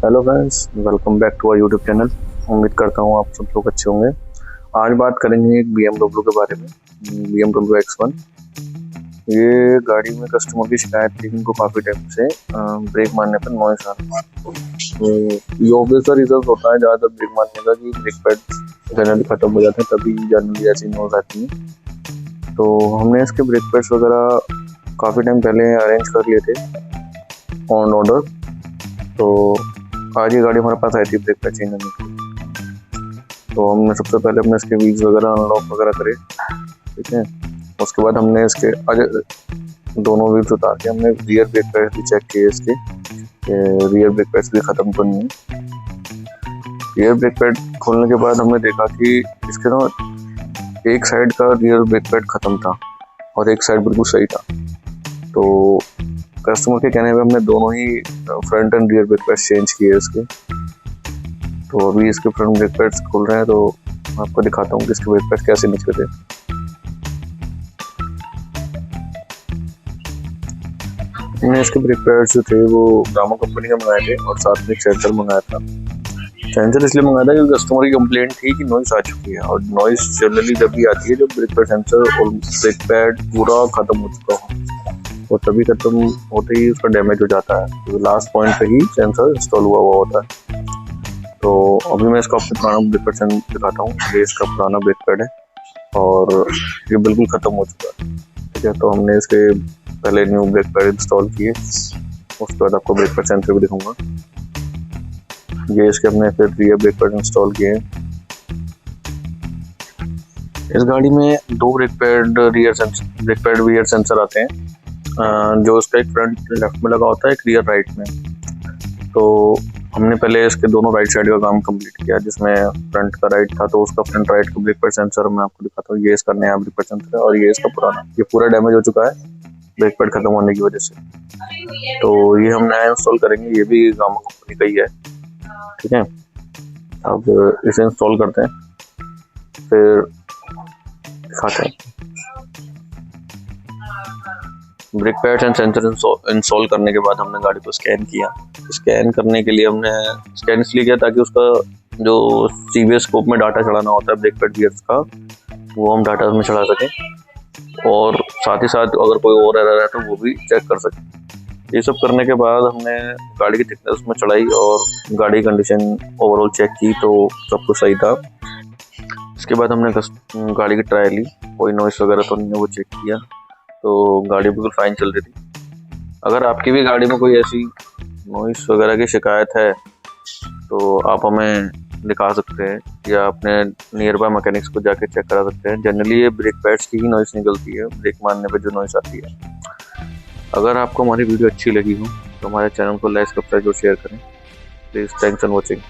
Hello friends, welcome back to our YouTube channel. उम्मीद करता हूँ आप सब लोग अच्छे होंगे। आज बात करेंगे एक BMW के बारे में, BMW X1। ये गाड़ी में कस्टमर की शिकायत थी, इनको काफ़ी टाइम से ब्रेक मारने पर नॉइस आ रहा है। तो ये ऑब्वियस रिजल्ट होता है ज़्यादातर ब्रेक मारने का कि ब्रेक पैड जनरली ख़त्म हो जाते हैं, तभी जनरली ऐसी नॉइस आती है। तो हमने इसके ब्रेक पैड्स वगैरह काफ़ी टाइम पहले अरेंज कर लिए थे ऑन ऑर्डर। तो आज ये गाड़ी हमारे पास आई थी ब्रेक पैड चेंज करने के लिए। तो हमने सबसे पहले अपने इसके व्हील्स वगैरह अनलॉक वगैरह करे, ठीक है। उसके बाद हमने इसके आज दोनों व्हील्स उतार के हमने रियर ब्रेक पैड भी चेक किए इसके, रियर ब्रेक पैड्स भी ख़त्म तो नहीं है। रियर ब्रेक पैड खोलने के बाद हमने देखा कि इसके ना एक साइड का रियर ब्रेक पैड ख़त्म था और एक साइड बिल्कुल सही था। तो कस्टमर के कहने पे हमने दोनों ही front and rear brake pads change किए इसके। तो अभी इसके फ्रंट ब्रेक पैड्स खोल रहे हैं, तो आपको दिखाता हूँ कि इसके ब्रेक पैड्स कैसे निकले थे। हमने इसके ब्रेक पैड्स जो थे वो गामा कंपनी के मंगाए थे और साथ में सेंसर मंगाया था। सेंसर इसलिए मंगाया था क्योंकि कस्टमर की कंप्लेंट थी कि नॉइस आ चुकी है, और नॉइस जनरली जब भी आती है जब ब्रेक पैड सेंसर और ब्रेक पैड पूरा ख़त्म हो चुका हो, और तभी खत्म होते ही उसका डैमेज हो जाता है। तो लास्ट पॉइंट पे ही सेंसर इंस्टॉल हुआ होता है। तो अभी मैं इसका अपने पुराना ब्रेक पैड दिखाता हूँ। ये इसका पुराना ब्रेक पैड है और ये बिल्कुल ख़त्म हो चुका है, ठीक है। तो हमने इसके पहले न्यू ब्रेक पैड इंस्टॉल किए, उसके बाद आपको ब्रेक पैड सेंसर भी दिखाऊंगा। ये इसके अपने फिर रियर ब्रेक पैड इंस्टॉल किए। इस गाड़ी में दो ब्रेक पैड रियर सेंसर आते हैं, जो उसका एक फ्रंट लेफ्ट में लगा होता है, एक रियर राइट में। तो हमने पहले इसके दोनों राइट साइड का काम कंप्लीट किया, जिसमें फ्रंट का राइट था तो उसका फ्रंट राइट का ब्रेक पैड सेंसर मैं आपको दिखाता हूँ। ये इसका नया ब्रेक पैड सेंसर है और ये इसका पुराना, ये पूरा डैमेज हो चुका है ब्रेक पैड खत्म होने की वजह से। तो ये हम नया इंस्टॉल करेंगे, ये भी गामा कंपनी का ही है, ठीक है। अब इसे इंस्टॉल करते हैं, फिर दिखाते हैं। Brake pads and sensor install करने के बाद हमने गाड़ी को स्कैन किया। स्कैन करने के लिए हमने स्कैन इसलिए किया ताकि उसका जो CBS स्कोप में डाटा चढ़ाना होता है ब्रेक पैड गियर्स का, वो हम डाटा उसमें चढ़ा सकें, और साथ ही साथ अगर कोई और एरर है तो वो भी चेक कर सकें। ये सब करने के बाद हमने गाड़ी की थिकनेस उसमें चढ़ाई और गाड़ी की कंडीशन ओवरऑल चेक की, तो सब कुछ सही था। इसके बाद हमने गाड़ी की ट्राई ली, कोई नॉइस वगैरह तो नहीं है वो चेक किया, तो गाड़ी बिल्कुल फाइन चल रही थी। अगर आपकी भी गाड़ी में कोई ऐसी नॉइस वगैरह की शिकायत है तो आप हमें दिखा सकते हैं या अपने नियर बाय मैकेनिक्स को जाके चेक करा सकते हैं। जनरली ये ब्रेक पैड्स की ही नॉइस निकलती है, ब्रेक मारने पे जो नॉइस आती है। अगर आपको हमारी वीडियो अच्छी लगी हो तो हमारे चैनल को लाइक, सब्सक्राइब और शेयर करें प्लीज़। Thanks for watching.